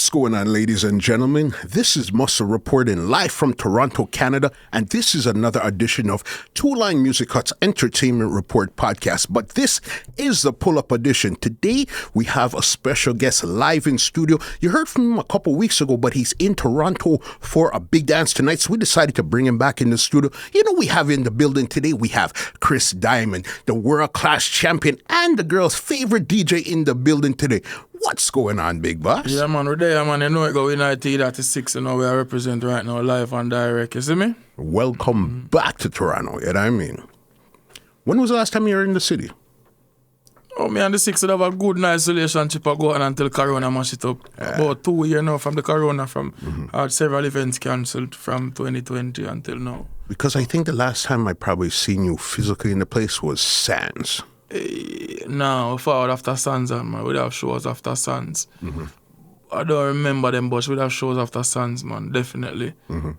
What's going on, ladies and gentlemen? This is Muscle reporting live from Toronto, Canada, and this is another edition of Two Line Music Hut's Entertainment Report podcast. But this is the pull-up edition. Today, we have a special guest live in studio. You heard from him a couple weeks ago, but he's in Toronto for a big dance tonight, so we decided to bring him back in the studio. You know, we have in the building today, we have Chris Dymond, the world-class champion, and the girl's favorite DJ in the building today. What's going on, big boss? Yeah, man, we're there, man. You know it go United at 6, you know, we are represent right now, live and direct, you see me? Welcome back to Toronto, you know what I mean? When was the last time you were in the city? Oh, me and the 6 would have a good, nice relationship going until Corona mash it up. About 2 years now from the Corona, had several events cancelled from 2020 until now. Because I think the last time I probably seen you physically in the place was Sands. No, forward after Suns, man. We'd have shows after Suns. I don't remember them, but we'd have shows after Suns, man, definitely.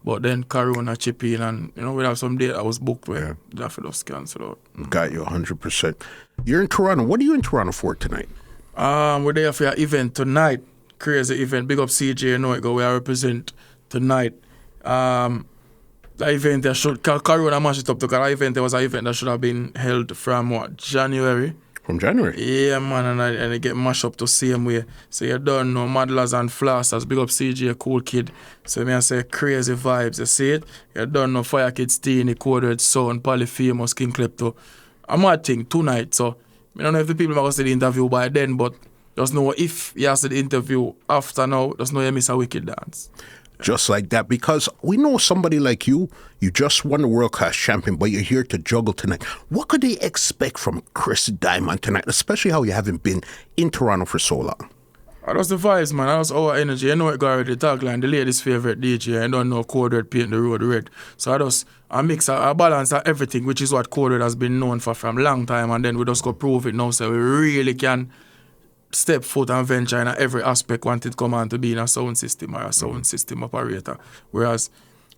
But then Corona chip in, and you know, we'd have some date that was booked where that just cancelled out. Got you 100%. You're in Toronto. What are you in Toronto for tonight? We're there for an event tonight. Crazy event. Big up CJ, you know it go. We are represent tonight. The event that should Corona mash it up because the event there was an event that should have been held from January. From January? Yeah, man, and it get mashed up the same way. So you don't know Maddlers and Flossers. Big up CJ, a cool kid. So me I say crazy vibes. You see it? You don't know Fire Kids Teen, Coded Sound, Polyphemus, King Klepto. I'm mad thing tonight. So I don't know if the people are going to see the interview by then, but just know if you see the interview after now, just know you miss a wicked dance. Just like that, because we know somebody like you just won the world-class champion, but you're here to juggle tonight. What could they expect from Chris Dymond tonight, especially how you haven't been in Toronto for so long? That was the vibes, man. That was our energy. You know it got already, the tagline, the ladies' favorite DJ. I don't know Code Red paint the road red. So I just a mix, a balance of everything, which is what Code Red has been known for from a long time, and then we just go prove it now, so we really can step foot and venture in every aspect want it come on to be in a sound system or a sound system operator. Whereas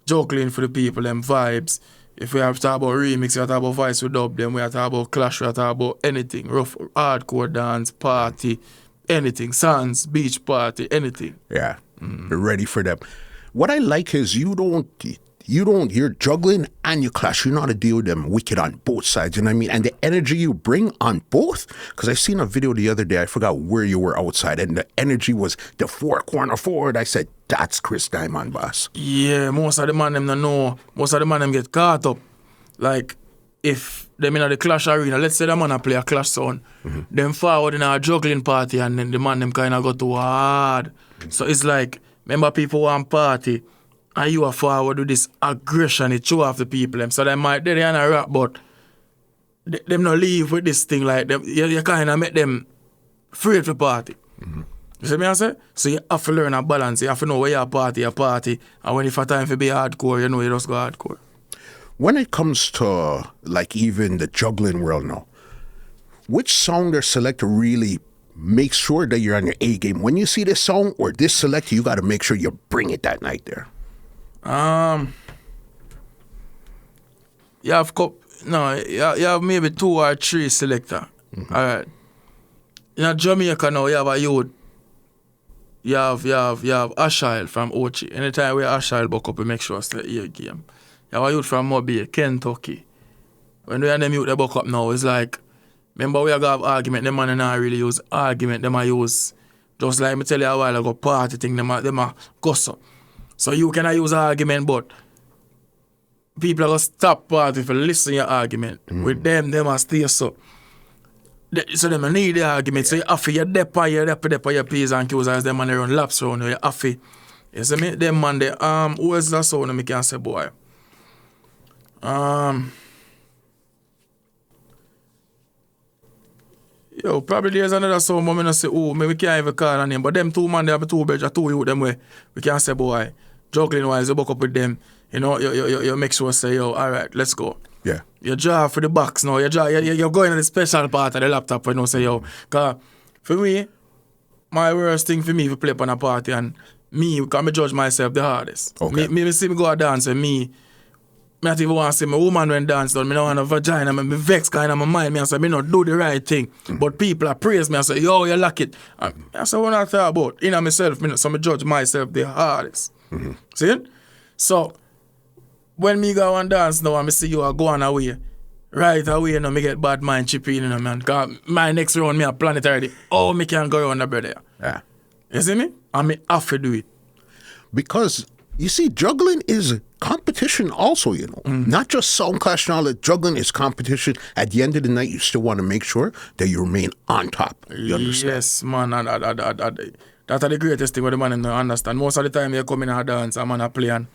juggling for the people, them vibes, if we have to talk about remix, we have to talk about voice with dub, then we have to talk about clash, we have to talk about anything, rough, hardcore dance, party, anything, Sands, beach party, anything. Yeah, We're ready for them. What I like is you're juggling and you clash. You know how to deal with them wicked on both sides, you know what I mean? And the energy you bring on both, because I seen a video the other day, I forgot where you were outside, and the energy was the four corner forward. I said, that's Chris Dymond, boss. Yeah, most of the man them don't know. Most of the man them get caught up. Like, if them in the clash arena, let's say the man play a clash sound, them forward in a juggling party, and then the man them kind of go too hard. So it's like, remember people want party, and you are forward with this aggression, it show off the people them. So they might they in a rap, but them not leave with this thing like them. You kind of make them afraid for party. You see me I say? So you have to learn a balance. You have to know where you party, and when it's time for be hardcore, you know you just go hardcore. When it comes to like even the juggling world now, which song or selector really makes sure that you're on your A game? When you see this song or this selector, you got to make sure you bring it that night there. You have maybe 2 or 3 selector. Alright. In Jamaica now, you have a youth. You have Ashile from Ochi. Anytime we Ashile buck up, we make sure it's the ear game. You have a youth from Mobile, Kentucky. When we have them youth they buck up now, it's like, remember we have argument, them man not really use argument, them a use, just like me tell you a while ago, party thing, them a gossip. So you cannot use argument, but people are going to stop party for listen to your argument. With them are stay so. So them need the argument. So you have to, you dep on your P's and Q's as them man run laps around you. You have to, you see me? Them man, who is that sound me can say, boy? Yo, probably there's another song, but I don't say, maybe we can't even call a name. But them 2 man, they have 2 bedroom, 2 youth, them way. We can't say, boy, juggling wise, you buck up with them. You know, you make sure say, yo, all right, let's go. Yeah. You draw for the box now. You're going to the special part of the laptop and you know, say, yo. Because for me, my worst thing for me if you play up on a party and me, because I judge myself the hardest. Okay. Me see me go a dance and me, not even want to see my woman when dance done. Me don't want a vagina. Me vex kind of my mind. Me I say, me not do the right thing. But people are praise me. I say, yo, you lock it. I say, what I thought about? In myself, so me judge myself the hardest. See it? So, when me go and dance now, I see you are going away. Right away, you know, me get bad mind chipping, you know, man. Cause my next round, me a plan it already. Oh, me can go around the brother. Yeah. You see me? And me have to do it. Because, you see, juggling is competition also, you know. Not just sound clash and all that. Juggling is competition. At the end of the night, you still want to make sure that you remain on top. You understand? Yes, man. That's the greatest thing what the man don't understand. Most of the time, you come in and dance, and man a play and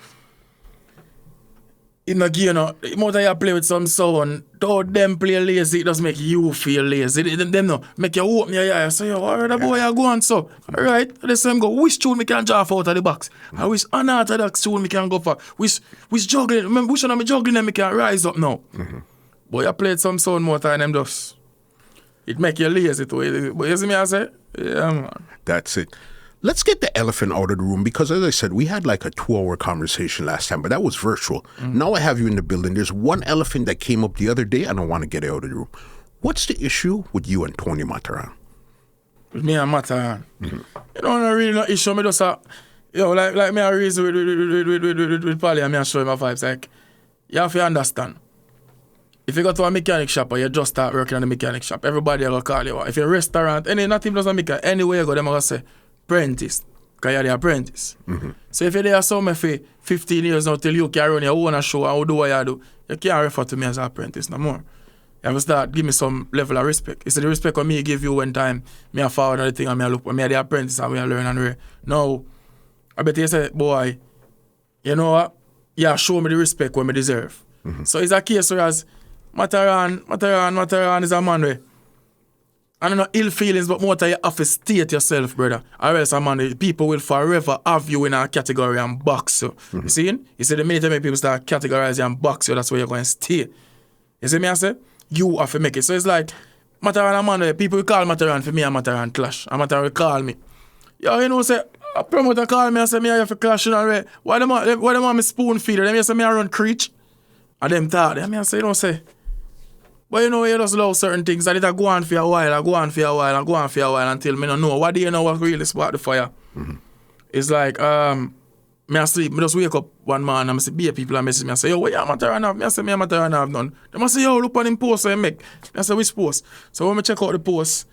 in the game, you know, the more you play with some sound, though them play lazy, it does make you feel lazy. Them no, make you open your eye. So, yo, alright, boy, you go on so. Alright, the same go, which tune me can draw out of the box? I wish unorthodox tune me can go for. Which juggling, remember, which one of me juggling them me can rise up now? But you played some sound more time, them just, it make you lazy too. But you see me, I say? Yeah, man. That's it. Let's get the elephant out of the room because, as I said, we had like a 2-hour conversation last time, but that was virtual. Now I have you in the building. There's one elephant that came up the other day, and I want to get it out of the room. What's the issue with you and Tony Matterhorn? With me and Matterhorn? You know, not really no issue. Me just like me I reason with Polly and me I show him my vibes. Like, you have to understand. If you go to a mechanic shop or you just start working on the mechanic shop, everybody will call you. If you're a restaurant, not even just a mechanic, anywhere you go, them will say, apprentice, because you're the apprentice. So if you're there somewhere for 15 years now till you can run your own show and do what you do, you can't refer to me as an apprentice no more. You have to start give me some level of respect. It's the respect what me give you one time, me a forward on the thing and me a look, me a the apprentice and we a learn and read. Now, I bet you say, boy, you know what? You show me the respect what me deserve. So it's a case whereas Matterhorn is a man where I don't know ill feelings, but more time you have to state yourself, brother. Or else, man, people will forever have you in a category and box you. You see? You see, the minute people start categorizing and box you, that's where you're going to stay. You see me, I say? You have to make it. So it's like, Matterhorn and man, people will call Matterhorn for me and Matterhorn clash. And Matterhorn will call me. Yo, you know, say, a promoter call me and say, me I have to clash, you know, why them want me spoon feed? Them say, me I run creech. And them thought, them I say, you know, say, but you know, you just love certain things and it'll go on for a while, until me don't know. What do you know what really sparked the fire? It's like, me I sleep, me just wake up one morning and I see people and message me and say, yo, what you Matterhorn have? Me I say, me a Matterhorn have none. They must say, yo, look on him post I make. I say, which post? So when I check out the post,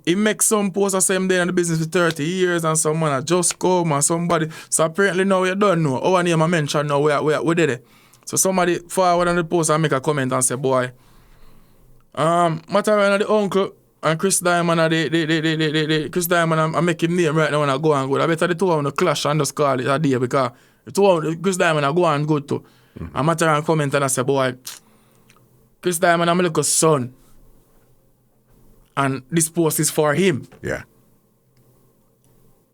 he makes some posts the same day in the business for 30 years and someone that just come and somebody. So apparently now you don't know. Our name I mentioned now, where did it? So somebody forward on the post and make a comment and say, boy, Matterhorn the uncle and Chris Dymond are the Chris Dymond I make him name right now when I go and good. I better the two of them clash and just call it a day because the two of them, Chris Dymond I go and good too. And Matterhorn comment and I say, boy, Chris Dymond I'm a little son. And this post is for him. Yeah.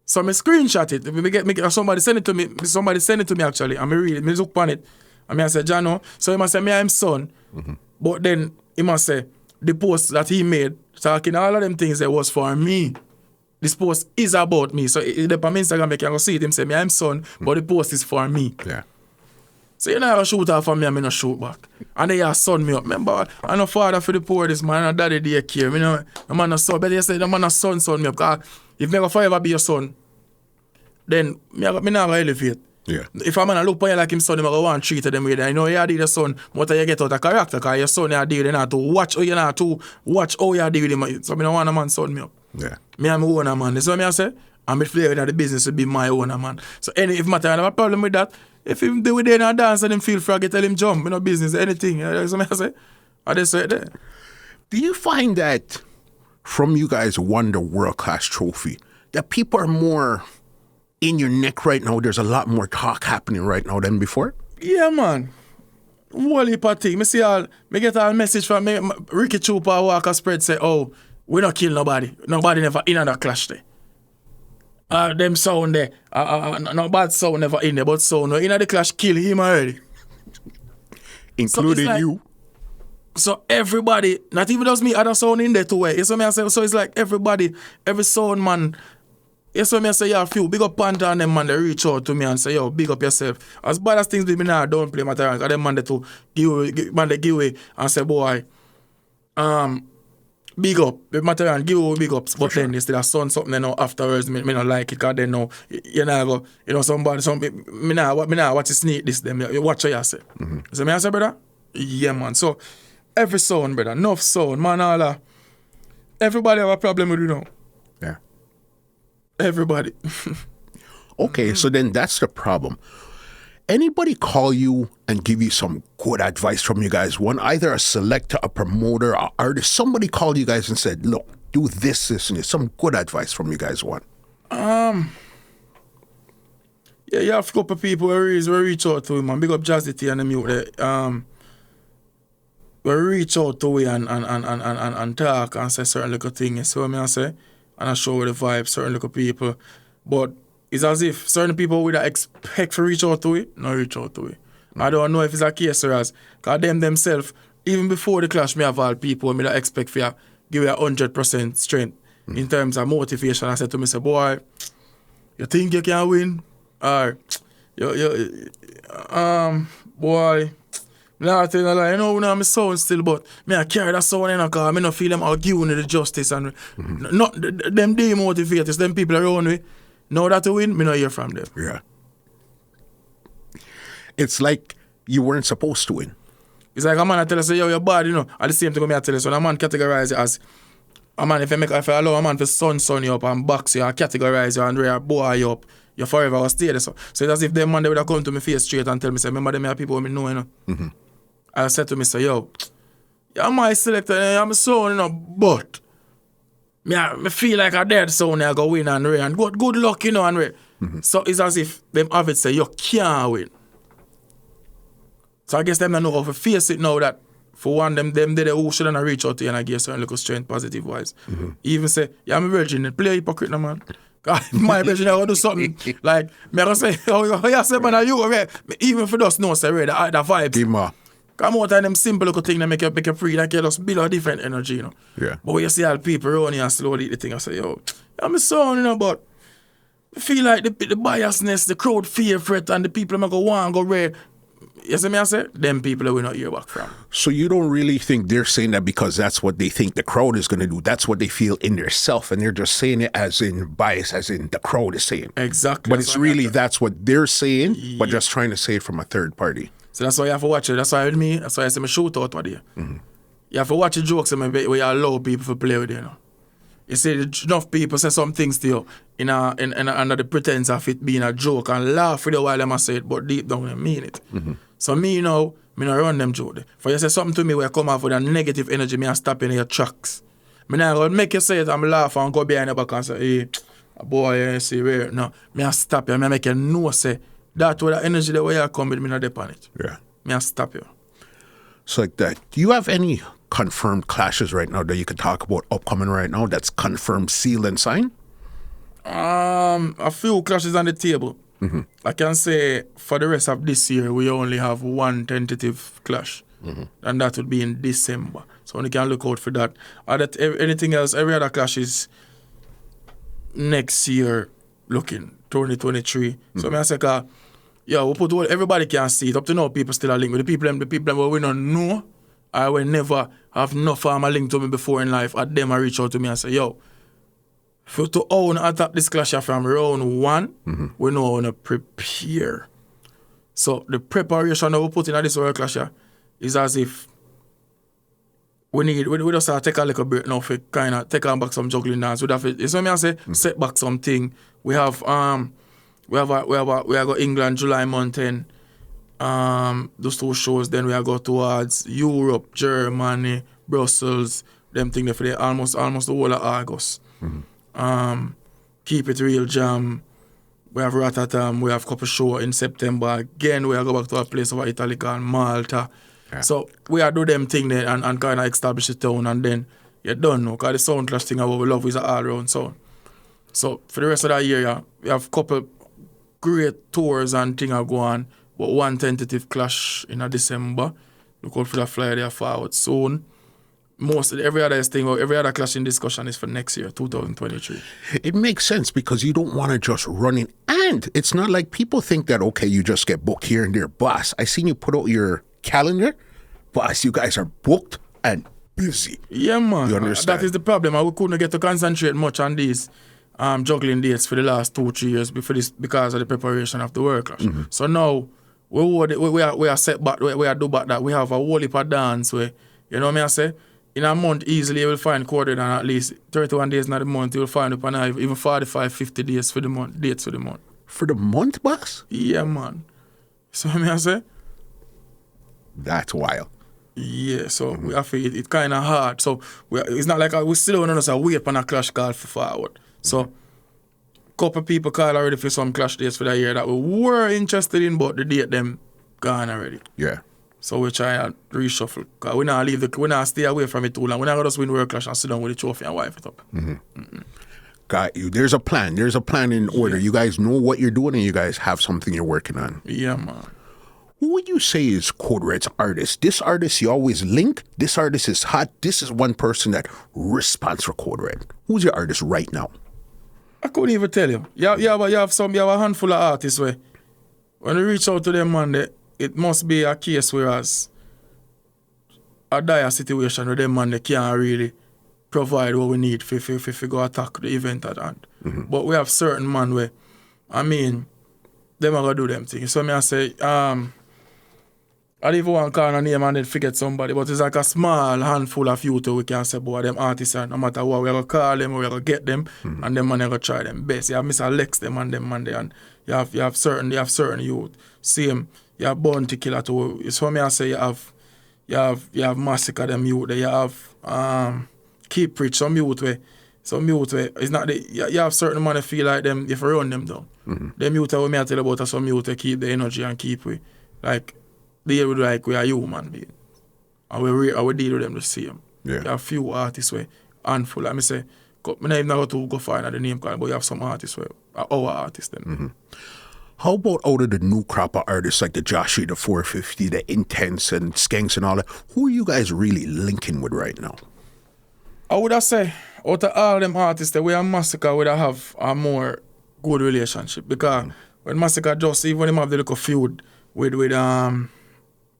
So I screenshot it. Somebody send it to me. Somebody send it to me actually. And I read it. I look on it. And I say, Jano. So he must say, me I'm son. But then he must say, the post that he made, talking all of them things that was for me. This post is about me. So the on Instagram, I can go see it. Him say, me I'm son, but the post is for me. Yeah. So you know I shoot off for me and I no shoot back. And they son me up. Remember, I'm no father for the poor this man, and daddy day care. You know, the man no son. But they say the man no son me up. Because if me go forever be your son, then me not gonna elevate. Yeah. If a man look on you like him son, I'm gonna want to treat them with it. I know you deal the son, what you get out of character, because your son you deal with not to watch how you not to watch how you deal with him. So I don't want a man son me up. Yeah. Me am my owner man. That's what I say. I'm flavor in the business to be my owner man. So if Matterhorn have a problem with that, if him do it in a dance and him feel free, I tell him jump, you know, business, anything. That's what I say. I just say it there. Do you find that from you guys won the world-class trophy, that people are more in your neck right now? There's a lot more talk happening right now than before? Yeah, man. Whole heap of things. Me get all message from me. Ricky Chupa Walker spread say, oh, we not kill nobody. Nobody never in that clash there. Them sound there. No bad sound never in there, but sound in the clash kill him already. Including so like, you. So everybody, not even just me, other sound in there too. You see me I say? So it's like everybody, every sound man Yes, so me say, yeah, a few big up Panther and them man, they reach out to me and say, yo, big up yourself. As bad as things with me now, don't play Matterhorn, because them man, they give away and say, boy, big up, the Matterhorn, give away big ups, but then they still have son something, you know, afterwards, me not like it, because they know, you know, me now watch you sneak this, them, you watch what you say. So me I say, brother, yeah, man, so, every sound, brother, enough sound, man, all that, everybody have a problem with you now. Yeah. Everybody. Okay, so then that's the problem. Anybody call you and give you some good advice from you guys? One, either a selector, a promoter, or artist, somebody called you guys and said, look, do this, this, and this. Some good advice from you guys, one. Yeah, you have a couple of people who reach out to him, man. Big up Jazzy and them youth there. We reach out to him and talk and say certain little things. So I say, and I show the vibe, certain little people. But it's as if certain people would expect to reach out to it, not reach out to it. I don't know if it's a case or as, because them themselves, even before the clash, me have all people, me that expect for you, give you 100% strength in terms of motivation. I said to me, say, boy, you think you can win? Or, boy, nah, I tell you, like, you know, I'm sound still, but me I carry that sound in, because I don't feel them arguing the justice and not them demotivators, them people around me. Know that to win, me not hear from them. Yeah. It's like you weren't supposed to win. It's like a man I tell you, say, yo, you're bad, you know. At the same time, I tell you, so a man categorize it as a man, if I allow a man to sun you up and box you and categorize you and really boy you up, you forever will stay there. So it's as if them man they would have come to me face straight and tell me, say, remember them are people who me know, you know. I said to me, say, yo, you're my selector, I'm a son, you know, but me feel like a dead son, I go win and rain. Good luck, you know, and rain. So it's as if them have it say, you can't win. So I guess them don't know how to face it now that for one, them they who shouldn't reach out to you and I give certain little strength positive wise. Even say, yeah, I'm a virgin, play a hypocrite no man. My virgin, I will do something like, me I go say, oh, you say, man, you even for us know, say, the vibes. Come out and them simple little thing that make you free, like you just build a different energy, you know. Yeah. But when you see all people around you and slowly the thing, I say, yo, I'm a son, you know, but I feel like the biasness, the crowd favorite, and the people that go want go red. You see me I say? Them people that we not hear back from. So you don't really think they're saying that because that's what they think the crowd is going to do. That's what they feel in their self, and they're just saying it as in bias, as in the crowd is saying. Exactly. But it's really that's what they're saying, but just trying to say it from a third party. So that's why you have to watch it. That's why I say me shoot out what there. You have to watch the jokes where you allow people to play with you, you know. You see enough people say some things to you in under the pretense of it being a joke and laugh with you while them say it, but deep down they mean it. So me, you know, me not run them joke. For you say something to me where I come off with a negative energy, me I stop in your tracks. Me not gonna make you say it, I'm laugh and go behind your back and say, hey, boy, you see where? No, me I stop you, me I make you know say that with the energy the way you come with me not depend it. Yeah. Me I stop you. So like that. Do you have any confirmed clashes right now that you could talk about upcoming right now that's confirmed, sealed, and signed? A few clashes on the table. I can say for the rest of this year, we only have one tentative clash. And that would be in December. So you can look out for that. Anything else, every other clash is next year looking, 2023. So I say, yeah, we put everybody can see it. Up to now, people still are linked with the people where we don't know. I will never have no farmer link to me before in life. At them, I reach out to me and say, yo, for to own attack this clash from round one, we know how to prepare. So the preparation that we put in this world clash is as if we just have to take a little break now for kind of take on back some juggling dance. We have to, you see me I say, set back something. We have go England July month end. Those two shows, then we are go towards Europe, Germany, Brussels, them thing there for the almost the whole of August. Keep It Real Jam. We have Ratatam, we have couple show in September. Again, we are go back to a place over Italy called Malta. Yeah. So we are do them thing there and kind of establish the town, and then you're done now, because the sound clash thing what we love is an all-round sound. So for the rest of that year, yeah, we have couple great tours and things are going, but one tentative clash in December. Look out for the flyer there forward soon. every other thing or every other clashing discussion is for next year, 2023. It makes sense because you don't want to just run in. And it's not like people think that, okay, you just get booked here and there. Boss, I seen you put out your calendar. Boss, you guys are booked and busy. Yeah, man. You understand? That is the problem. We couldn't get to concentrate much on these juggling dates for the last 2-3 years because of the preparation of the work clash. So now, we are set back, we are do back that. We have a whole heap of dance where, you know what I say? In a month, easily you will find quarter than at least 31 days in the month. You will find up and even 45, 50 days for the month, dates for the month. For the month, boss? Yeah, man. So I say? That's wild. Yeah, so we have to, it's kind of hard. So it's not like we still don't know, wait on a clash call for forward. So couple people call already for some clash dates for that year that we were interested in, but the date them gone already. Yeah. So we try and reshuffle. Because we not stay away from it too long. We're not going to just win work clash and sit down with the trophy and wipe it up. Got you. There's a plan. There's a plan in order. You guys know what you're doing and you guys have something you're working on. Yeah, man. Who would you say is Code Red's artist? This artist you always link. This artist is hot. This is one person that responds for Code Red. Who's your artist right now? I couldn't even tell you. You have a handful of artists where when you reach out to them, man, it must be a case whereas a dire situation where them man they can't really provide what we need if we go attack the event at hand. But we have certain man where, I mean, them are gonna do them things. So I say, I don't even want to call a name and then forget somebody, but it's like a small handful of youth we can say, boy, them artists, and no matter what, we're going to call them, we're going to get them, and them man going to try them best. You have Mr. Lex, them and them, and you have certain youth. Same, you have Bounty Killer too. So I say you have Masicka, them youth. You have Keep Rich, some youth where, it's not you have certain man that feel like them, if you run them down. Them youth that I tell you about are some youth that keep the energy and keep like, deal with like we are human being. And we deal with them the same. Yeah. You have few artists where handful. Like me say, I not even go to go find the name card, but you have some artists where are our artists then. How about out of the new crop of artists like the Joshie, the 450, the Intense and Skanks and all that, who are you guys really linking with right now? I would have say out of all them artists that we are Masicka would have a more good relationship because when Masicka just even when him have the little feud with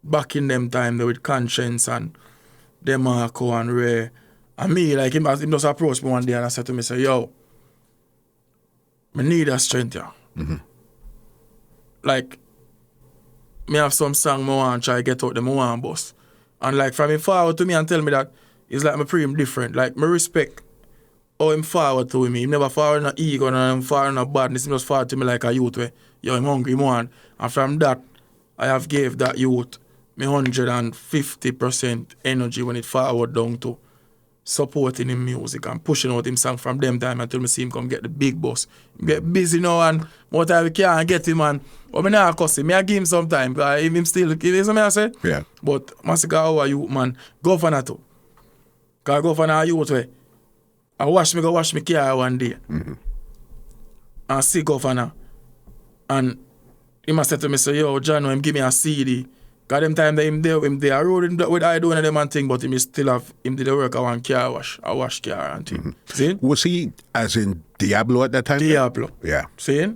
back in them time with Conscience and Demarco and Ray and me, like him just approached me one day and I said to me, say, yo, I need a strength here. Like me have some song I want to try get out them I want boss. And like from him forward to me and tell me that it's like me pretty him different. Like me respect how him forward to me. He never forward no ego and forward no badness. He just forward to me like a youth where yo I'm hungry, him want. And from that I have gave that youth me 150% energy when it forward down to supporting him music and pushing out him song from them time until me see him come get the big boss. Get busy now and more time we can't get him and but me not cuss him. Me I give him some time because him still give him something I say. Yeah. But Masicka how are you man? Govana too. Cause Govana youth way. I wash me car one day. And see Govana and he must say to me, say, yo, John, him give me a CD. Because them time that him there, I rode him with I doing them and thing, but him still have, him did the work I want car wash, I wash car and thing. See? Was he as in Diablo at that time? Diablo. Yeah. See?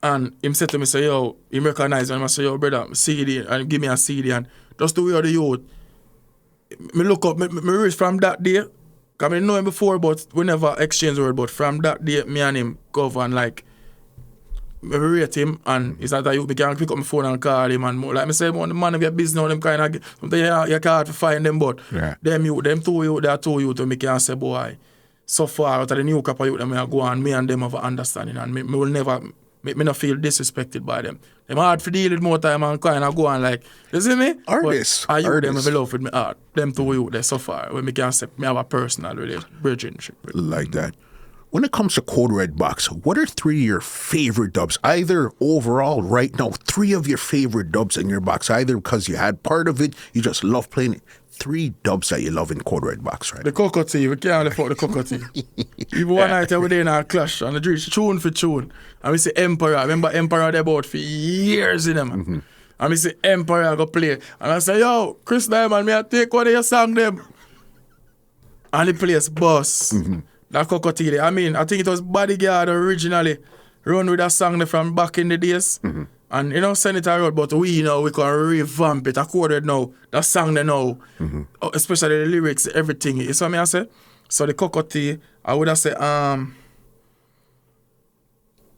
And him said to me, say, yo, him recognize me, and I say, yo, brother, CD, and give me a CD, and just the way of the youth. Me look up, me reach from that day, because I know him before, but we never exchanged word, but from that day, me and him go and like, I rate him and it's not that you can pick up my phone and call him and more. Like I say, the man get busy now, them kind of sometimes you can't find them, but them two you to me can say, boy, so far out of the new couple youth them I go on, me and them have an understanding and me will never me not feel disrespected by them. Them hard to deal with more time and kind of go on like, you see me? Artists. But I them have love with me art. Them two you they so far when me can say me have a personal relationship with them. Like that. When it comes to Code Red Box, what are 3 of your favorite dubs? Either overall right now, 3 of your favorite dubs in your box, either because you had part of it, you just love playing it. 3 dubs that you love in Code Red Box, right? The Cocoa-Tea, we can't lift out the Cocoa-Tea. Even one night I was there in our clash and the reach tune for tune. And we say Emperor. I remember Emperor they bought for years in them. And we say Emperor go play. And I say, yo, Chris Dymond, me I take one of your song them. And the place bus. That Cocoa I mean, I think it was Bodyguard originally run with that song there from back in the days. And, you know, Senator Road, but we can revamp it according now. That song they know. Especially the lyrics, everything. You see what I say? So the Cocoa I would have said,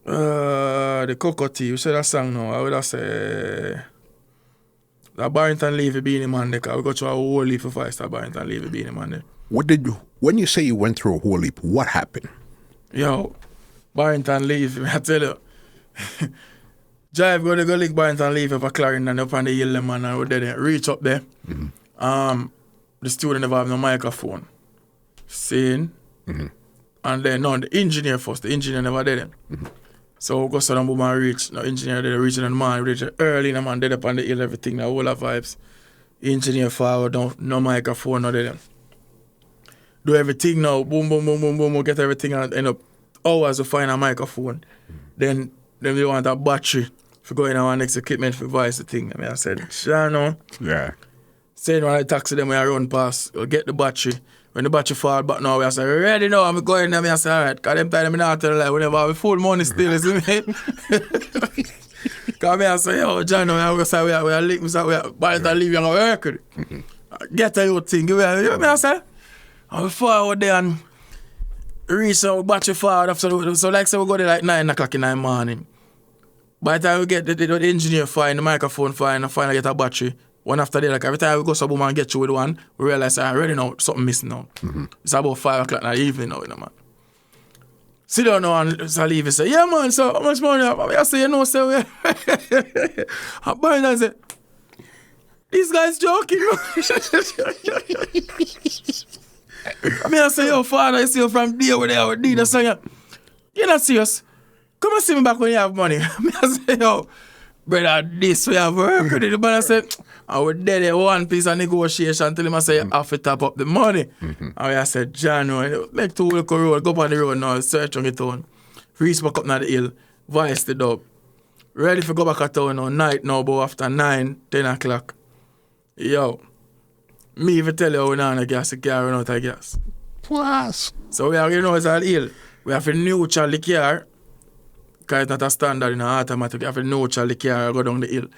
the Cocoa you say that song now, I would have said, that Barrington Levy Beanie Man there, because we got through a whole heap of voice, that Barrington Levy Beanie Man there. When you say you went through a whole heap, what happened? Yo, Barrington Levy, I tell you. Jive go to go lick Barrington Levy for Clarendon up on the hill, man, and we there. Reach up there. The student never have no microphone. Seeing. And then, no, the engineer first. The engineer never did it. So we go to the boom and reach. The engineer did reaching and man reach early, the man did up on the hill, everything, the whole of vibes. Engineer forward, no microphone, no did it. Do everything now, boom, boom, boom, boom, boom, we get everything and end up hours to find a microphone. Then they want a battery for going on our next equipment for voice the thing. I mean, I said, sure, no. Yeah. Saying when I taxi them when I run past, we'll get the battery. When the battery fall back now, I say, ready now, I'm going there. I say, all right, because them time I'm not telling you, whenever I have full money still, you see me? Because I say, yo, John, we say, we are link, we say, by the time leave, you're going to work with it. Get a little thing, you know what I say? And we forward there and reach our battery forward after, so like say we go there like 9 o'clock in the morning. By the time we get the engineer find the microphone find and finally get a battery, one after the like every time we go so boom and get you with one, we realize I already know something missing now. It's about 5 o'clock in the evening now, you know, man. Sit down now and so leave and say, yeah man, so how much money? I say, you know, so we and Barrington say, these guys joking. I mean, I say, yo, father, I see you from there where they are with Dina saying, you're not serious. Come and see me back when you have money. I mean, I say, yo, brother, this way I have work with it. But I said, I was dead at one piece of negotiation until him I say, you have to top up the money. And I said, John, make 2 local road, go up on the road now, search on the town. Reach back up on the hill, voice the dub. Ready for go back at town now, night now, but after 9, 10 o'clock. Yo. Me even tell you how we gas, the car run out of gas. Plus. So we are, it's all hill. We have to neutral the car, because it's not a standard in an automatic. We have to neutral the car and go down the hill.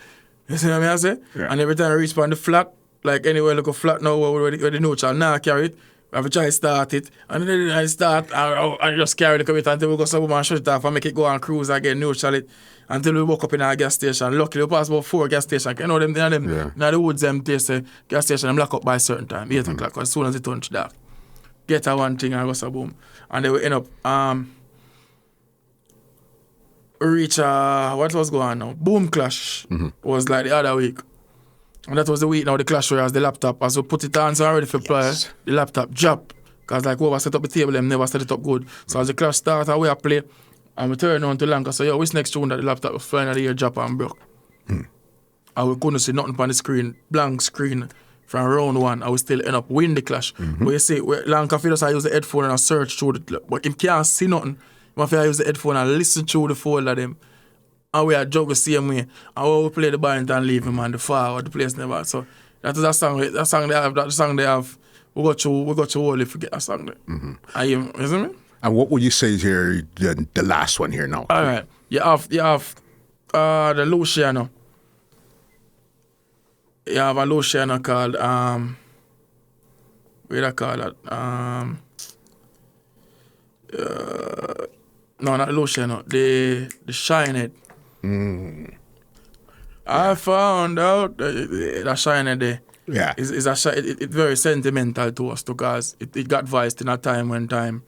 You see what I say? Yeah. And every time I reach on the flat, like anywhere look a flat now where the neutral now carry it, we have to try to start it. And then I start and just carry the commit until we go somewhere and shut it off and make it go on cruise again, neutral it. Until we walk up in our gas station. Luckily, we pass about 4 gas stations. You know them, now the woods, them place gas station, them lock up by a certain time, 8 o'clock, as soon as it turns dark. Get a one thing and go so boom. And then we end up, reach, what was going on now? Boom clash was like the other week. And that was the week now, the clash where as the laptop, as we put it on, so I'm ready for play, the laptop drop. Because like whoever set up the table, them never set it up good. So as the clash started, we play. And we turn on to Lanka, so yo, what's next tune that the laptop was flying out of the air, drop and broke. And we couldn't see nothing on the screen, blank screen from round 1, and we still end up winning the clash. But you see, Lanka feels I use the headphone and I search through the, but him can't see nothing. He feel I use the headphone and listen through the folder them. And we are juggle the same way. And we play the Barrington Levy, man, the forward, the place never. So that is that song they have, we got to all if we get a song there. And you see me? And what would you say is here the last one here now? All right. You have the Luciano. You have a Luciano called what do I call that? No, not Luciano. The Shinehead. I found out that Shinehead there. Yeah. It's very sentimental to us because it got voiced in a time when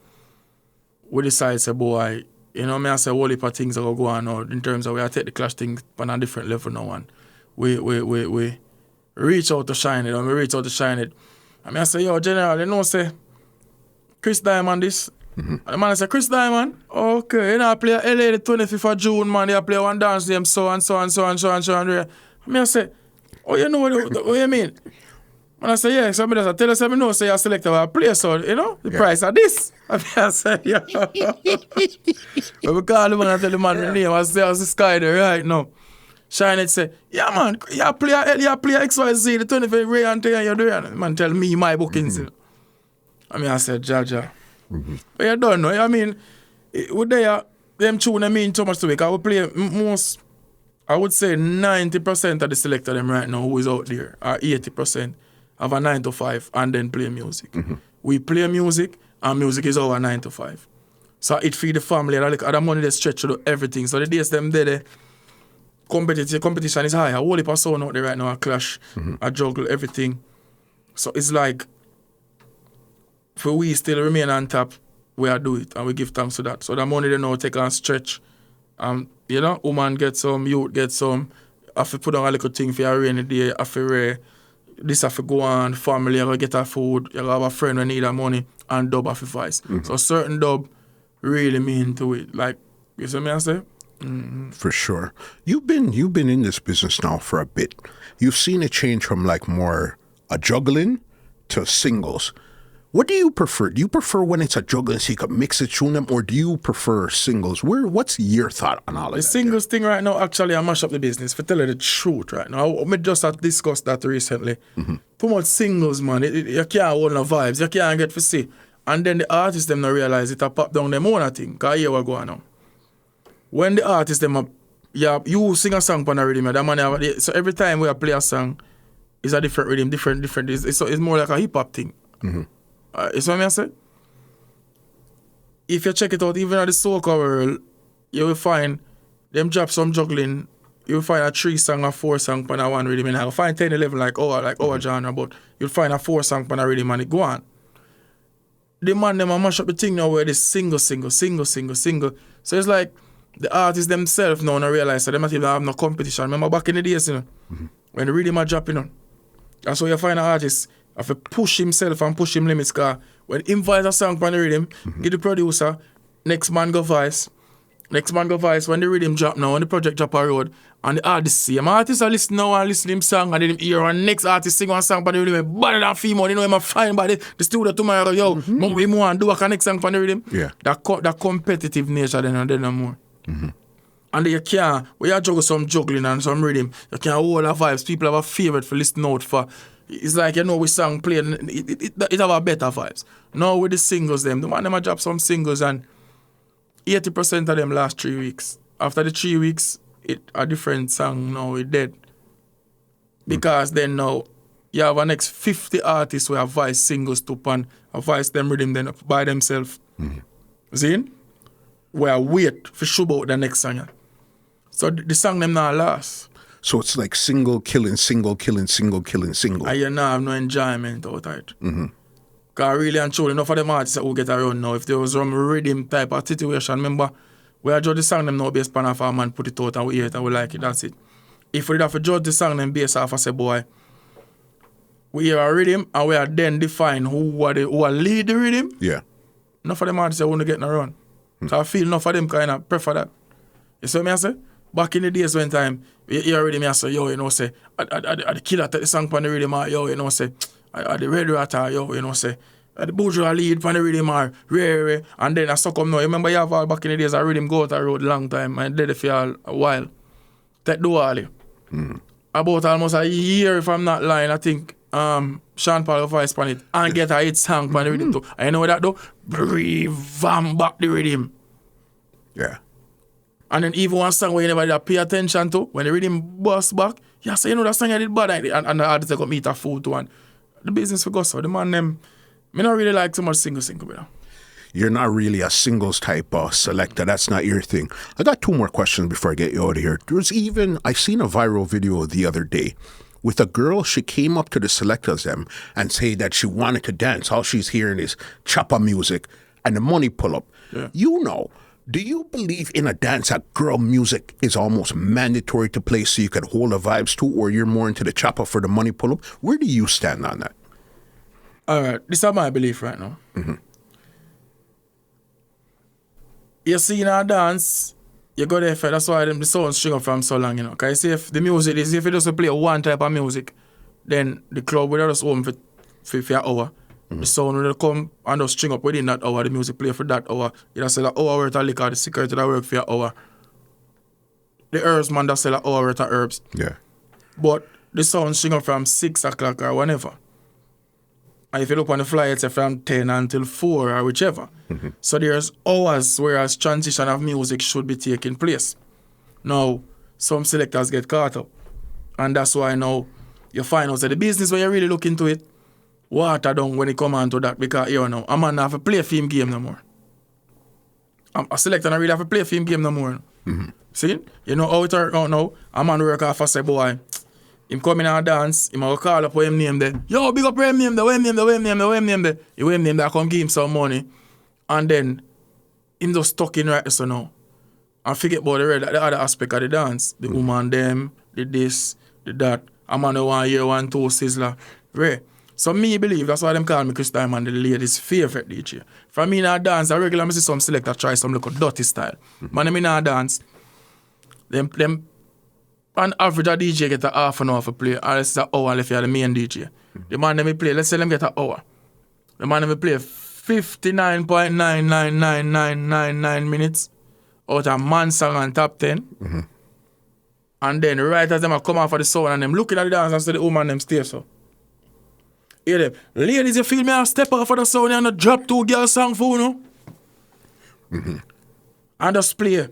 we decide, say, boy, you know, me I say, whole heap of things are going on in terms of we take the clash thing on a different level now, and we reach out to shine it, and we reach out to shine it. I mean, I say, yo, General, you know, say, Chris Dymond this. And the man say, Chris Dymond, okay, you know, I play LA the 25th of June, man, they play one dance name, so and so. I mean, I say, oh, you know what you mean? And I say, yeah, so I tell us, I know, say, I select our place, so, you know, the price of this. I mean, I say, yeah. But we call the man and tell the man the name, I say, how's the sky there right now? Shine it say, yeah, man, you play XYZ, the 25th Ray and thing you're doing. Man tell me my bookings. I mean, I said, Jaja. But you don't know. I mean, with them tune, I mean, too much to it. I would play most, I would say 90% of the selector them right now who is out there, or 80%, have a 9 to 5 and then play music. We play music, and music is our 9 to 5. So it feed the family, and the money they stretch to everything. So the days them there, competition is high. A whole heap of sound out there right now, a clash, a juggle, everything. So it's like, for we still remain on top, we do it and we give thanks to that. So the money they now take and stretch. You know, woman get some, youth get some. I have to put on a little thing for a rainy day, I feel this have to go on, family, I gotta get a food, you have a friend who need a money, and dub have to vice. So certain dub really mean to it. Like, you see me I say? For sure. You've been in this business now for a bit. You've seen it change from like more a juggling to singles. What do you prefer? Do you prefer when it's a juggling so you can mix it, tune them, or do you prefer singles? What's your thought on all of that? The singles thing right now, actually, I mash up the business. For tell you the truth right now, I just had discussed that recently. Too much singles, man. You can't hold no vibes. You can't get to see. And then the artists, them not realize it, I pop down them own thing. Because here we go on now. When the artists, them you sing a song on a rhythm, that man, so every time we play a song, it's a different rhythm, different. It's more like a hip-hop thing. You see what I say? If you check it out, even at the soca world, you will find them drop some juggling. You will find a 3 song or 4 song on a one rhythm. And I'll find 10, 11 like our genre, but you'll find a 4 song on a rhythm and it go on. The man them a mash up the thing now where they single. So it's like the artists themselves now don't realize that they not even have no competition. Remember back in the days, you know, when the rhythm are dropping on. That's why you find an artist have to push himself and push him limits, because when he invites a song on the rhythm, give the producer, next man go vice. When the rhythm drop now, when the project drop a road, and the artist see him. Artists are listening now and listen to him song, and then him hear and next artist sing one song on the rhythm, better than female, you know him a fine body. The studio tomorrow, yo, we more and do a next song on the rhythm. Yeah. That competitive nature then and then no more. And you can't, when you juggle some juggling and some rhythm, you can't hold the vibes. People have a favorite for listening out for. It's like, you know, we song playing, it have a better vibes. Now with the singles, the man them a drop some singles and 80% of them last 3 weeks. After the 3 weeks, it a different song now, it dead. Because then now, you have a next 50 artists who have voice singles to pan, a voice them rhythm then by themselves. See? We are wait for show about the next song. So the song them not last. So it's like single killing. And you now have no enjoyment out of it. Because really and truly, enough of them artists that will get around now. If there was some rhythm type of situation, remember, we are judge the song them now based on if a man put it out and we hear it and we like it, that's it. If we did have to judge the song them based off and say, boy, we hear a rhythm and we are then define who are lead the rhythm. Yeah. Enough of them artists that won't get around. So I feel enough of them kind of prefer that. You see what I say? Back in the days when time, you hear already me I say, yo, you know, say, I the killer take the song on the rhythm, yo, you know, say, I the red rat, yo, you know, say, the bourgeois lead on the rhythm, rare, and then I suck up now. You remember you have all back in the days, I rhythm go out the road long time, and dead for a while. Take the wall. About almost a year, if I'm not lying, I think, Sean Paul voice on it, and get a hit song on the rhythm too. And you know what that do? Revamp back the rhythm. Yeah. And then even one song where you never pay attention to, when the rhythm bust back, you say, you know, that song I did bad, and the artist got meet a fool to one. The business for Gus, so the man them, me not really like too much single, brother. You're not really a singles type selector. That's not your thing. I got 2 more questions before I get you out of here. I seen a viral video the other day with a girl. She came up to the selectors and say that she wanted to dance. All she's hearing is chopper music and the money pull up. Yeah. You know, do you believe in a dance that girl music is almost mandatory to play so you can hold the vibes too, or you're more into the chopper for the money pull up? Where do you stand on that? All right, this is my belief right now. You see in a dance, you go there for, that's why the sound string up from so long, you know. Because if the music is, if you just play one type of music, then the club will just home for an hour. The sound will come and just string up within that hour, the music play for that hour. You just sell an hour worth of liquor, the security that work for an hour. The herbs man that sell an hour worth of herbs. Yeah. But the sound string up from 6 o'clock or whenever. And if you look on the flyer, it's from 10 until 4 or whichever. So there's hours whereas transition of music should be taking place. Now, some selectors get caught up. And that's why now you find out that the business when you really look into it, water down when it come on to that because you know, a man have to play a film game no more. A selector don't really have to play a film game no more. See? You know how it work out now? A man work off and say, boy, him come in and dance, him will call up what him name there. Yo, big up where him name there, where him name there, where him name there, where him name there. You where him name there, come give him some money. And then him just stuck in right so now. And forget about the other aspect of the dance. The woman them, the this, the that. A man who want hear 1, 2 sizzler. Right. So me believe that's why them call me Chris Dymond, the ladies' favorite DJ. For me in a dance, I regularly see some selector try some little dirty style. Man, them in a dance, them on average a DJ get a half an hour for play, or it's an hour if you're the main DJ. The man them play, let's say them get an hour. The man them play 59.99999 minutes out of man song on top 10. And then right as them a come off of the sound and them looking at the dance and see the woman them stay so. Hear them. Ladies, you feel me? I step off of the sound and drop 2 girls song for you know? And just play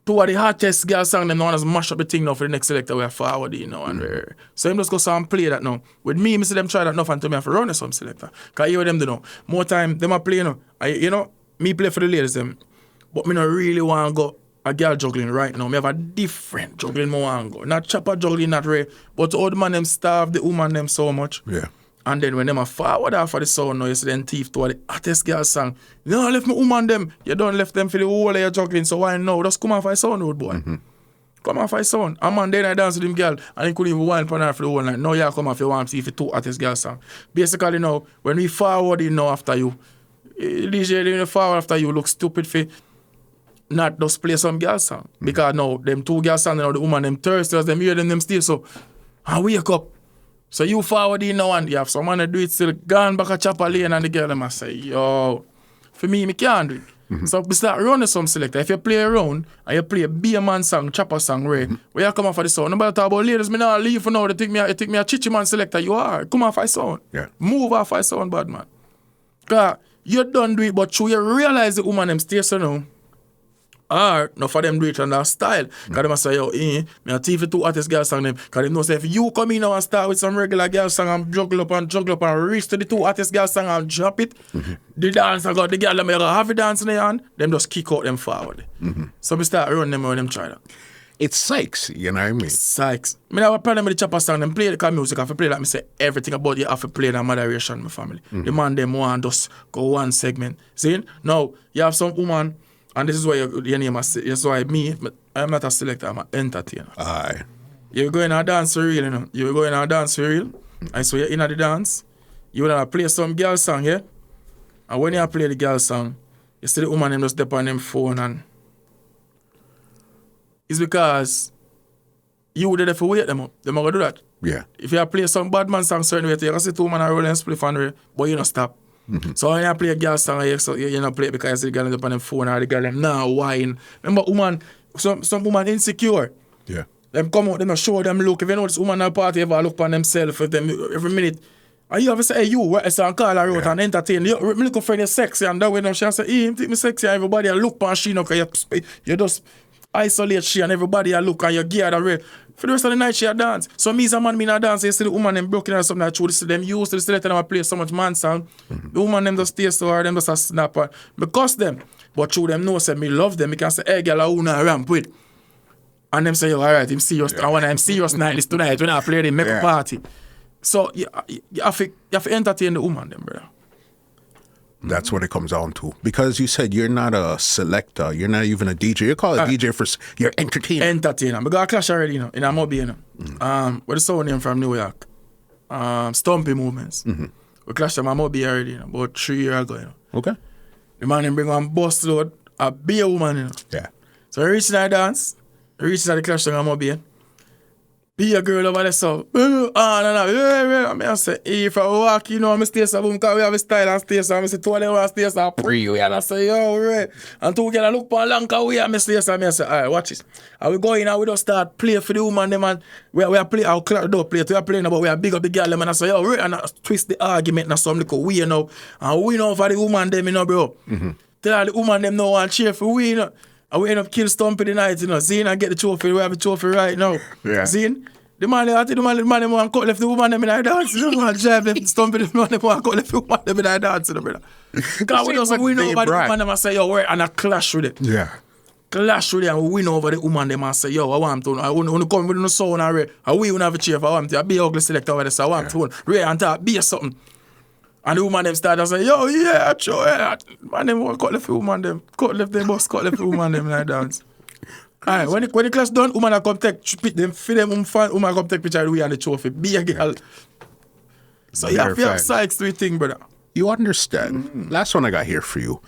2 of the hottest girls song them now and just mash up the thing now for the next selector we are forward, you know. And so him just go and play that now. With me, I see them try that enough until me have to run some selector. Because you hear them do know. More time, them a play, you know. You know, me play for the ladies them. But me not really want to go a girl juggling right now. Me have a different juggling me want to go. Not chopper juggling, not Ray. But the old man them starve the woman them so much. Yeah. And then when them a forward off for the sound now, you see them thief to the hottest girl song. You don't left me woman them. You don't left them for the whole of your juggling. So why now? Just come off for sound, old boy. Come off for sound. A man then I dance with him girl and he couldn't even wind for her for the whole night. Now you come off you want to see if the 2 hottest girl song. Basically now, when we forward you now after you, DJ when you forward after you look stupid for not just play some girl song. Because now them 2 girl song now the woman them thirsty as them hear them still so. And wake up. So you forward in now and you have someone to do it still gone back a chopper lane and the girl them a say, yo, for me can't do it. So we start running some selector. If you play around and you play a beer man song, chopper song, right, where you come off for the sound. Nobody talk about ladies, me not leave for now. They take me a chichi man selector. You are. Come off for sound. Yeah. Move off for sound, bad man. Because you don't do it, but you realize the woman them stay so now. Or, no for them do it on that style. Because them say, yo, me a TV 2 hottest girl song them. Because they know say if you come in now and start with some regular girl song and juggle up and reach to the 2 hottest girl song and drop it, the dancer got the girl them have a dance in their hand, them just kick out them forward. So we start running them when them try that. It's Sykes, you know what I mean? Sykes. I have a problem with the chopper song, them play the music, I have to play that, me say everything about you have to play that moderation, my family. The man them want just go one segment. See? Now, you have some woman. And this is why your name is, that's why I'm not a selector, I'm an entertainer. Aye. You're going to dance for real, you know. You're going to dance for real. And so you're in the dance, you will play some girl song, yeah? And when you play the girl song, you see the woman them just step on them phone and it's because you would have to wait them up. Them are going to do that. Yeah. If you play some bad man song certain way, you can see 2 man are rolling spliff on the but you don't stop. So when you play a girl song, you don't play it because you see the girl up on the phone or the girl them now whine. Remember, woman, some woman insecure. Yeah. Them come out, them not show them look. If you know this woman at the party ever look on themselves every minute. And you have to say, hey, you, what is and call her out and entertain. You look for you sexy and that way she say, hey, you think me sexy and everybody look on she, because you just isolate she and everybody look and you gear that way. For the rest of the night she a dance. So me as a man, me not dance, you see the woman them broken or something that true. Them used to let them play so much man sound. The woman them just stay so hard, them just a snap her. Because them. But through them know say me love them. Me can say, hey girl, who not ramp with? And them say, yo, alright, I'm serious. I want I'm serious night this tonight when I play the make a party. So you have to entertain the woman them, brother. That's what it comes down to. Because you said you're not a selector, you're not even a DJ. You call it DJ for you're entertainer. Entertainer. We got a clash already, you know, in a Moby, you know. Where the sound name from New York. Stumpy Movements. We clashed them a Moby already, you know, about 3 years ago, you know. Okay. The man them bring one bus load, a beer woman, you know. Yeah. So we reach in the dance, we reach in the clash them a Moby. be a girl over there, so, I mean, I say, if I walk, you know, I'm stay so, because we have a style and stay so, I say, two of them want to stay so, pre, and I say, yo, right, and two girls look for a long way, I stay so, I say, all right, watch this, and we go in and we just start play for the woman, them, and we are play, our clock don't play, we are playing about, we are big up the girl, them, and I say, yo, right, and I twist the argument, and some little we, you know, and we know for the woman, them, you know, bro, tell the woman, them, no one cheer for we, you know. And we end up kill Stumpy the night, you know. Zine and get the trophy. We have a trophy right now. Yeah. Zine, the man want cut left the woman them in our dance. You know, drive left Stumpy the man want cut left the woman them in our dance, you know, brother. Because we know about the woman them and say, yo, we're and a clash with it. Yeah. Clash with it and we win over the woman them and say, yo, I want to, I want to come with no sound and Ray. And we want to have a cheer for I want to be ugly selector over there, so I want to Ray and talk, be something. And the woman them start to say, yo, yeah, sure, yeah. Man, them want cut left the woman them. Cut left the boss, cut left the woman them in our dance. Alright, when the class done, woman a come take them, feed them woman come take picture of we and the trophy. Be a girl. So you have Sykes to thing, brother. You understand. Last one I got here for you.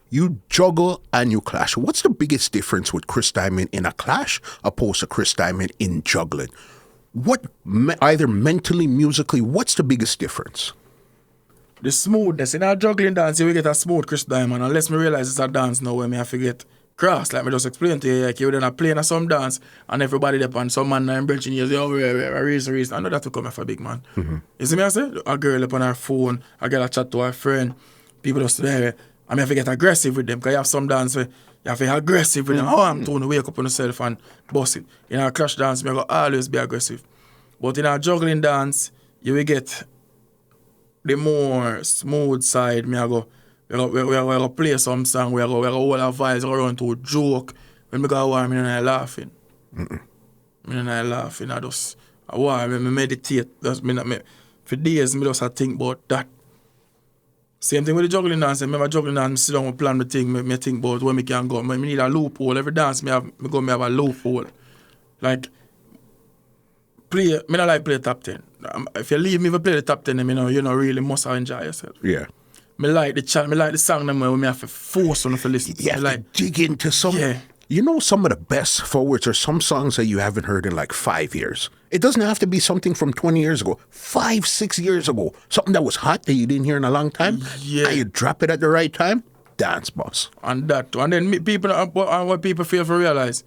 You juggle and you clash. What's the biggest difference with Chris Dymond in a clash opposed to Chris Dymond in juggling? What, either mentally, musically, what's the biggest difference? The smoothness. In our juggling dance, you get a smooth Chris Dymond. Unless me realize it's a dance now where me I forget cross. Like me just explain to you, like you then playing some dance and everybody there and some man and branching you say, oh, reason. I know that to come for big man. You see me I say? A girl up on her phone, a girl a chat to her friend, people just there. I mean, I have to get aggressive with them because you have some dance where you have to be aggressive with them. Oh, I'm trying to wake up on yourself and bust it. In our clash dance, I go always be aggressive. But in our juggling dance, you will get the more smooth side. Me I go, we go play some song, we go hold our vibes, we go run to a joke. When we go war, me not laughing. Me not laughing. I just war, me meditate. That's for days, me just think about that. Same thing with the juggling dance. Remember juggling dance, sit down and plan the thing, me think about where me can go. Me need a loophole. Every dance me have a loophole. Like play, me not like play top 10. If you leave me to play the top 10, you know really must enjoy yourself. Yeah. Me like the song them where me have to force on to listen. You have to dig into some. Yeah. You know, some of the best forwards are some songs that you haven't heard in like 5 years. It doesn't have to be something from 20 years ago, 5, 6 years ago. Something that was hot that you didn't hear in a long time. Yeah. And you drop it at the right time. Dance, boss. And that too. And then people, what people fail to realize,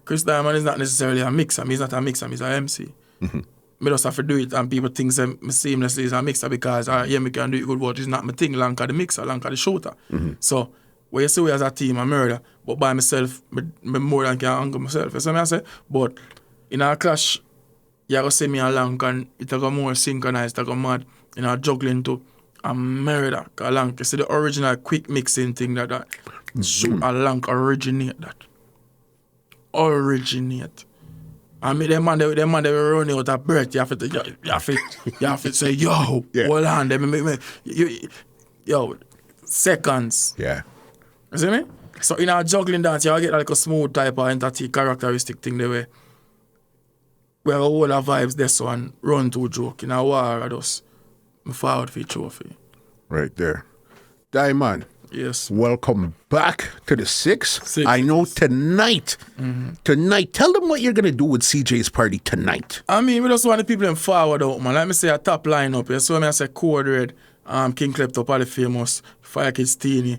Chris Dymond is not necessarily a mixer. He's not a mixer, he's an MC. Me just have to do it and people think seamlessly is a mixer because me can do it good, but it's not my thing, long as the mixer, long as the shooter. So where you see we as a team, I murder, but by myself, me more than can angle myself. You see what I say? But in our clash, you go see me along and it go more synchronized, it go mad. In our juggling too, I'm murder. Along, you see the original quick mixing thing that shoot along originate that. Originate. I mean, them man, they were running out of breath. You have to say, yo, hold on. Yo, seconds. Yeah. You see me? So in our juggling dance, you get like a smooth type of entity characteristic thing the way. Where all our vibes this one run to a joke. In our war, I just forward for trophy. Right there. Dymond. Yes. Welcome back to the Six. I know tonight, tell them what you're going to do with CJ's party tonight. I mean, we just want the people them forward out, man. Let me say a top lineup. You saw me I say Code Red, King Klepto, all the famous, Fire Kids Teeny.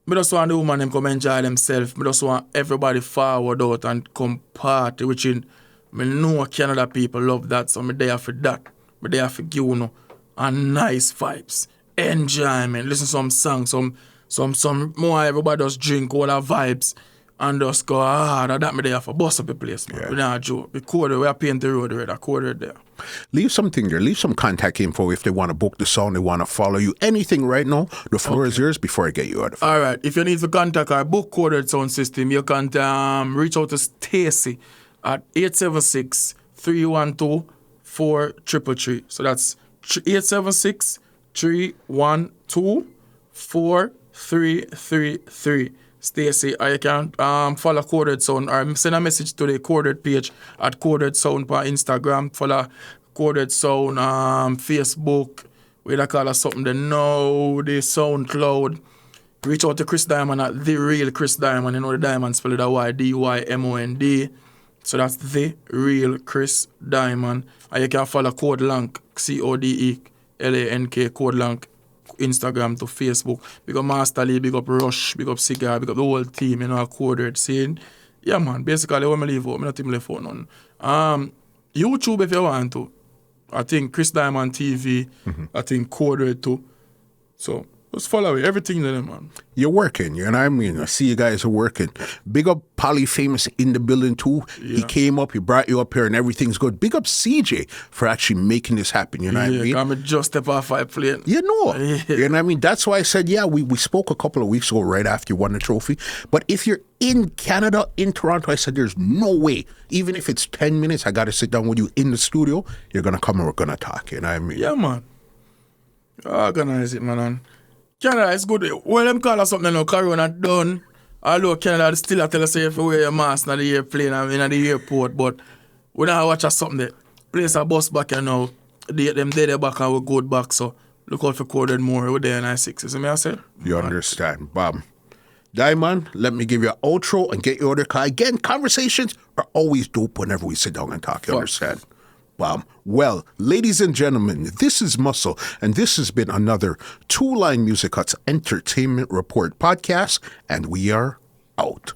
I just want the woman them come enjoy themselves. I just want everybody forward out and come party, which in, I know Canada people love that, so I'm there for that. I'm there for give you and nice vibes, enjoyment, listen to some songs, some more everybody just drink all our vibes and just go, that me there for bust up the place, man. We not joke. We are paint the road already, coded there. Leave something there. Leave some contact info if they want to book the song, they want to follow you. Anything right now, the floor is yours before I get you out of it. All right. If you need to contact our book Coded Sound System, you can reach out to Stacy at 876-312-4333. So that's 876-312-4333. Stacy, I can follow Coded Sound or send a message to the Coded page at Coded Sound on Instagram. Follow Coded Sound Facebook. We call it something they know, the SoundCloud. Reach out to Chris Dymond at The Real Chris Dymond. You know the Dymond spell it Y-D-Y-M-O-N-D. So that's the real Chris Dymond. And you can follow Code Lank, CODELANK, Code Lank, Instagram to Facebook. Big up Master Lee, big up Rush, big up Cigar, big up the whole team, you know, Code Red saying. Yeah, man, basically, when I leave out, I'm not even left out none. YouTube, if you want to. I think Chris Dymond TV, I think Code Red too. So, just follow it. Everything there, man. You're working, you know what I mean? I see you guys are working. Big up Polly Famous in the building too. Yeah. He came up, he brought you up here and everything's good. Big up CJ for actually making this happen, you know what I mean? I'm just step off my plane. You know. You know what I mean? That's why I said, yeah, we spoke a couple of weeks ago right after you won the trophy. But if you're in Canada, in Toronto, I said there's no way, even if it's 10 minutes, I got to sit down with you in the studio, you're going to come and we're going to talk, you know what I mean? Yeah, man. Organize it, man. Canada is good. Well, them call us something now, Corona done. Although Canada still tell us if you wear your mask in the airplane and in the airport, but we now watch us something there. Place a bus back here now. Them there back and we go back, so look out for Coded more. We're there in I-6. You see me I say? You understand, Bob. Dymond, let me give you an outro and get you order. Again, conversations are always dope whenever we sit down and talk. You understand? Well, ladies and gentlemen, this is Muscle, and this has been another Two Line Music Hut's Entertainment Report podcast, and we are out.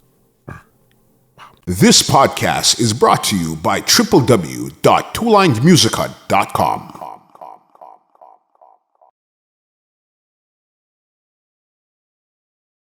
This podcast is brought to you by www.twolinedmusichut.com.